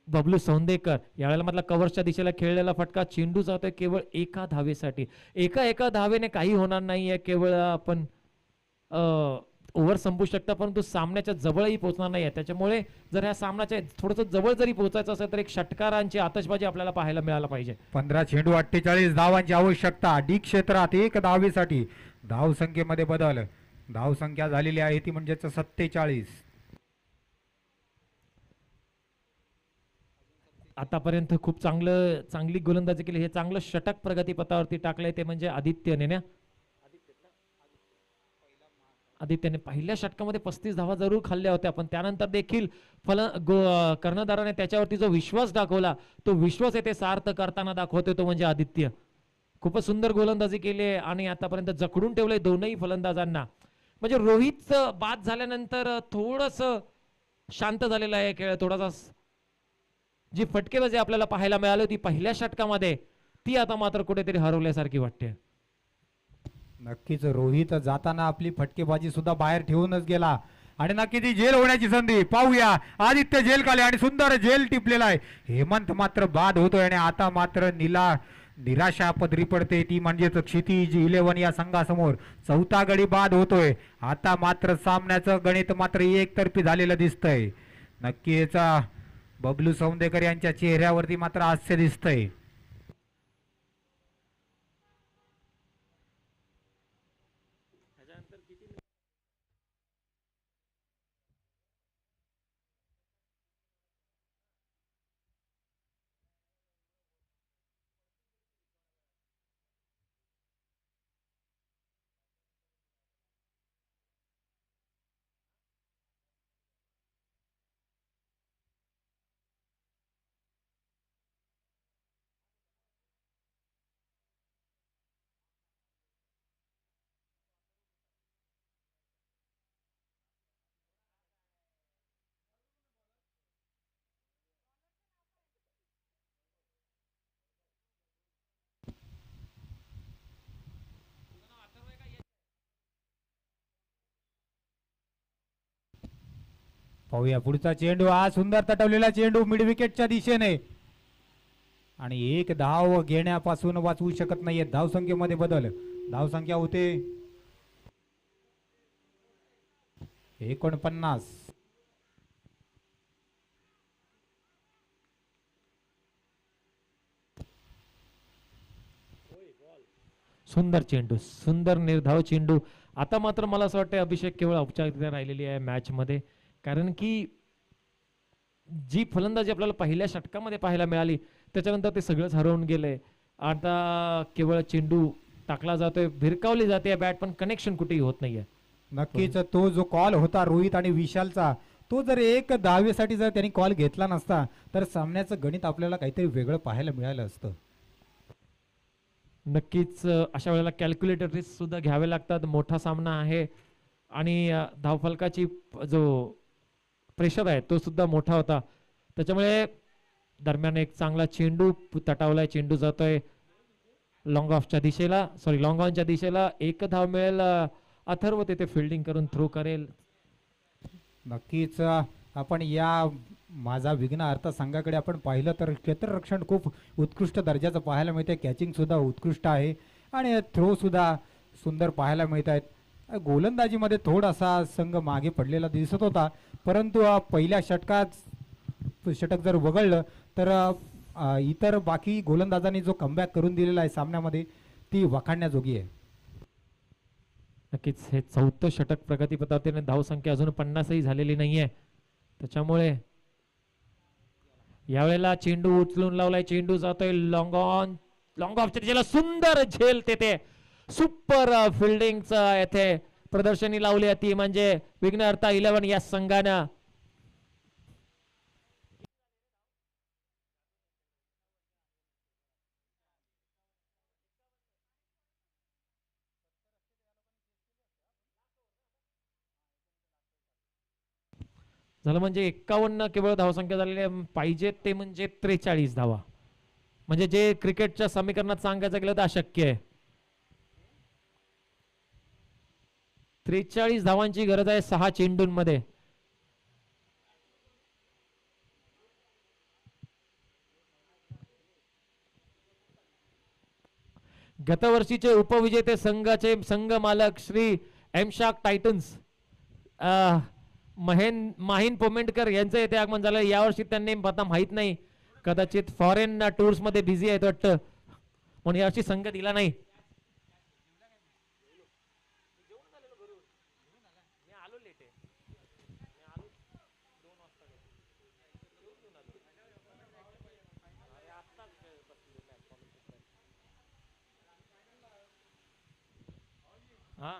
बबलू सौंदेकर. यावेळेला मधला कव्हरच्या दिशेला खेळलेला फटका चेंडू जातोय केवळ एका धावेसाठी. एका धावेने काही होणार नाहीये, केवळ आपण ओव्हर संपू शकता परंतु सामन्याच्या जवळही पोहोचणार नाहीये. त्याच्यामुळे जर ह्या सामन्याच्या थोडस जवळ जरी पोहोचायचं असेल तर एक षटकारांची आतषबाजी आपल्याला पाहायला मिळायला पाहिजे. 15 चेंडू 48 धावांची आवश्यकता. डी क्षेत्रात एक धावेसाठी धावसंख्येमध्ये बदल. धावसंख्या झालेली आहे ती म्हणजे 47. आतापर्यंत खूप चांगली गोलंदाजी केली. हे चांगलं षटक प्रगतीपथावरती टाकलंय ते म्हणजे आदित्यने ना. आदित्यने पहिल्या षटकामध्ये 35 धावा जरूर खाल्ल्या होत्या, पण त्यानंतर देखील कर्णधाराने त्याच्यावरती जो विश्वास दाखवला तो विश्वास येथे सार्थ करताना दाखवतोय तो म्हणजे आदित्य. खूपच सुंदर गोलंदाजी केली आहे आणि आतापर्यंत जखडून ठेवलंय दोनही फलंदाजांना. म्हणजे रोहित बाद झाल्यानंतर थोडस शांत झालेला आहे खेळ. थोडासा जी फटकेबाजी आपल्याला पाहायला मिळाली होती पहिल्या षटकामध्ये ती आता मात्र कुठेतरी हरवल्यासारखी वाटते. नक्कीच रोहित जाताना आपली फटकेबाजी सुद्धा बाहेर ठेवूनच गेला आणि नक्की ती झेल होण्याची संधी. पाहूया आदित्य झेल खाली आणि सुंदर झेल टिपलेला आहे. हेमंत मात्र बाद होतोय आणि आता मात्र निराशा पदरी पडते ती म्हणजेच क्षितिज 11 या संघासमोर. चौथा गडी बाद होतोय. आता मात्र सामन्याचं गणित मात्र एकतर्फी झालेलं दिसतंय. नक्कीच बबलू सौंदेकर यांच्या चेहऱ्यावरती मात्र हास्य दिसतंय. पाहूया पुढचा चेंडू. हा सुंदर तटवलेला चेंडू मिड विकेटच्या दिशेने आणि एक धाव घेण्यापासून वाचवू शकत नाहीये. धावसंख्येमध्ये बदल. धावसंख्या होते 49. सुंदर चेंडू, सुंदर निर्धाव चेंडू. आता मात्र मला असं वाटतं अभिषेक केवळ औपचारिकता राहिलेली आहे मॅच मध्ये, कारण की जी फलंदाजी आपल्याला पहिल्या षटकामध्ये पाहायला मिळाली त्याच्यानंतर ते सगळंच हरवून गेले. आता केवळ चेंडू टाकला जातोय, भिरकावली जाते बॅट, पण कनेक्शन कुठेही होत नाहीये. नक्कीच तो जो कॉल होता रोहित आणि विशालचा, तो जर एक धावेसाठी जर त्यांनी कॉल घेतला नसता तर सामन्याचं गणित आपल्याला काहीतरी वेगळं पाहायला मिळालं असतं. नक्कीच अशा वेळेला कॅल्क्युलेटर रिस्क सुद्धा घ्यावे लागतात. मोठा सामना आहे आणि धावफलकाची जो प्रेशर आहे तो सुद्धा मोठा होता. त्याच्यामुळे दरम्यान एक चांगला चेंडू तटावलाय. चेंडू जातोय लॉंग ऑफच्या दिशेला, सॉरी लॉंग ऑनच्या दिशेला. एक धाव मिळेल. अथर्व तिथे फिल्डिंग करून थ्रो करेल. नक्कीच आपण या माझा विघ्न अर्थसंघाकडे आपण पाहिलं तर क्षेत्ररक्षण खूप उत्कृष्ट दर्जाचं पाहायला मिळते. कॅचिंग सुद्धा उत्कृष्ट आहे आणि थ्रो सुद्धा सुंदर पाहायला मिळत आहेत. गोलंदाजीमध्ये थोडासा संघ मागे पडलेला दिसत होता, परंतु पहिल्या षटक जर वगळलं तर इतर बाकी गोलंदाजांनी जो कमबॅक करून दिलेला आहे सामन्यामध्ये ती वाखाणण्याजोगी आहे. नक्कीच हे 4थं षटक प्रगतीपथावरती, धावसंख्या अजून 50ही झालेली नाहीये. त्याच्यामुळे यावेळेला चेंडू उचलून लावलाय. चेंडू जातोय लॉंग ऑन, लॉंग ऑफच्या दिशेला. सुंदर झेल तेथे, सुपर फिल्डिंगचं येथे प्रदर्शनी लावली ती म्हणजे विघ्नहर्ता 11 या संघानं. झालं म्हणजे 51 केवळ धावसंख्या झालेली पाहिजे ते म्हणजे 43 धावा, म्हणजे जे क्रिकेटच्या समीकरणात सांगायचं गेलं तर अशक्य आहे. 43 धावांची गरज आहे 6 चेंडूंमध्ये. गतवर्षीचे उपविजेते संघाचे संघ मालक श्री एमशाक टायटन्स माहीन पोमेंटकर यांचं येथे आगमन झालं. यावर्षी त्यांनी आता माहित नाही, कदाचित फॉरेन टूर्स मध्ये बिझी आहेत वाटतं, म्हणून यावर्षी संघ दिला नाही. हा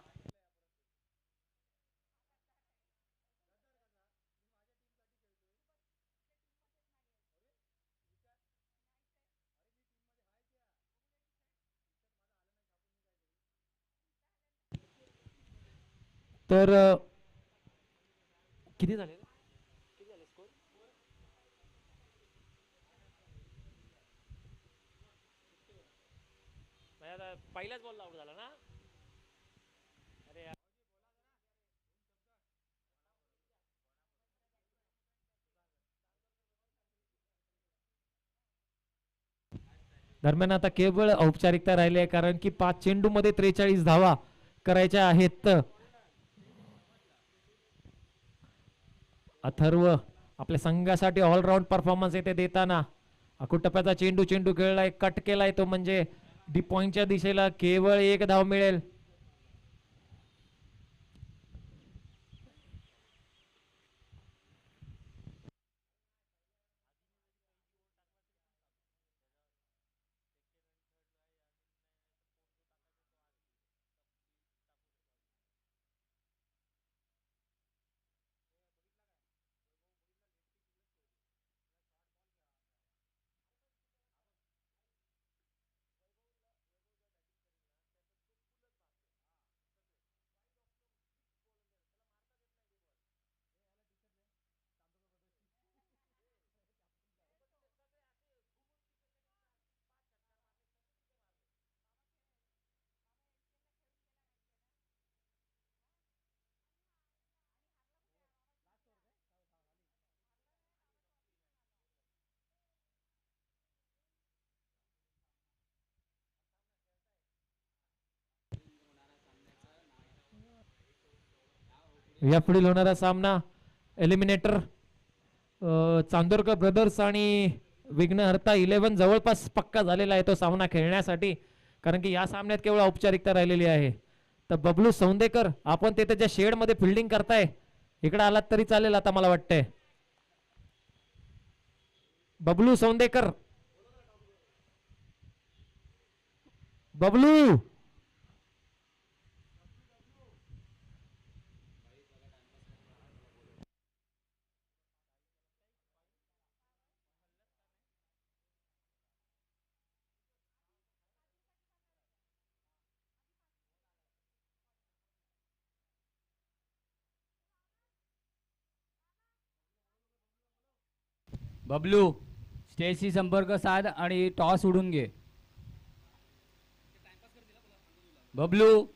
तर किती झाले स्कोर? पहिलाच बॉल आउट झाला ना. अरे दरम्यान आता केवळ औपचारिकता राहिली आहे, कारण की 5 चेंडू मध्ये 43 धावा करायच्या आहेत. अथर्व आपल्या संघासाठी ऑलराऊंड परफॉर्मन्स येथे देताना अकुटप्प्याचा चेंडू चेंडू खेळलाय, कट केलाय तो, म्हणजे डी पॉइंटच्या दिशेला केवळ एक धाव मिळेल. यापुढील होणारा सामना एलिमिनेटर चांदोरकर ब्रदर्स आणि विघ्नहर्ता 11 जवळपास पक्का झालेला आहे तो सामना खेळण्यासाठी, कारण की या सामन्यात केवळ औपचारिकता राहिलेली आहे. तर बबलू सौंदेकर, आपण ते त्याच्या शेड मध्ये फिल्डिंग करताय, इकडे आलात तरी चालेल आता मला वाटतंय. बबलू सौंदेकर, बबलू बबलू स्टेजशी संपर्क साध आणि टॉस उडून घे. बबलू